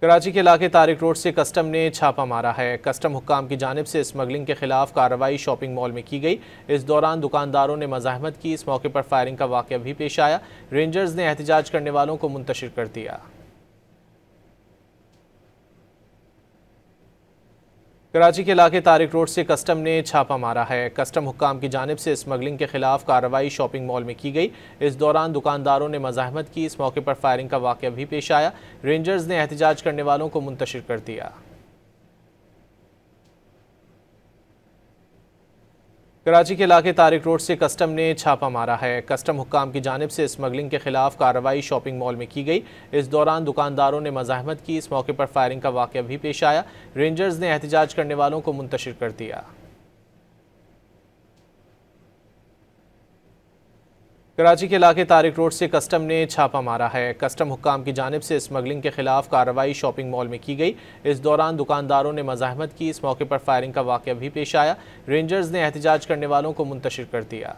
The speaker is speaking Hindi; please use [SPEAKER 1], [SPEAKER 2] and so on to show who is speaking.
[SPEAKER 1] कराची के इलाके तारिक रोड से कस्टम ने छापा मारा है। कस्टम हुक्काम की जानिब से स्मगलिंग के खिलाफ कार्रवाई शॉपिंग मॉल में की गई। इस दौरान दुकानदारों ने मज़ाहमत की। इस मौके पर फायरिंग का वाक़या भी पेश आया। रेंजर्स ने एहतजाज करने वालों को मुंतशिर कर दिया। कराची के इलाके तारिक रोड से कस्टम ने छापा मारा है। कस्टम हुक्काम की जानिब से स्मगलिंग के खिलाफ कार्रवाई शॉपिंग मॉल में की गई। इस दौरान दुकानदारों ने मज़ाहमत की। इस मौके पर फायरिंग का वाक़या भी पेश आया। रेंजर्स ने एहतजाज करने वालों को मुंतशिर कर दिया। कराची के इलाके तारिक रोड से कस्टम ने छापा मारा है। कस्टम हुक्काम की जानिब से स्मगलिंग के खिलाफ कार्रवाई शॉपिंग मॉल में की गई। इस दौरान दुकानदारों ने मज़ाहमत की। इस मौके पर फायरिंग का वाक़या भी पेश आया। रेंजर्स ने एहतजाज करने वालों को मुंतशिर कर दिया। कराची के इलाके तारिक रोड से कस्टम ने छापा मारा है। कस्टम हुक्काम की जानिब से स्मगलिंग के खिलाफ कार्रवाई शॉपिंग मॉल में की गई। इस दौरान दुकानदारों ने मज़ाहमत की। इस मौके पर फायरिंग का वाक़या भी पेश आया। रेंजर्स ने एहतजाज करने वालों को मुंतशिर कर दिया।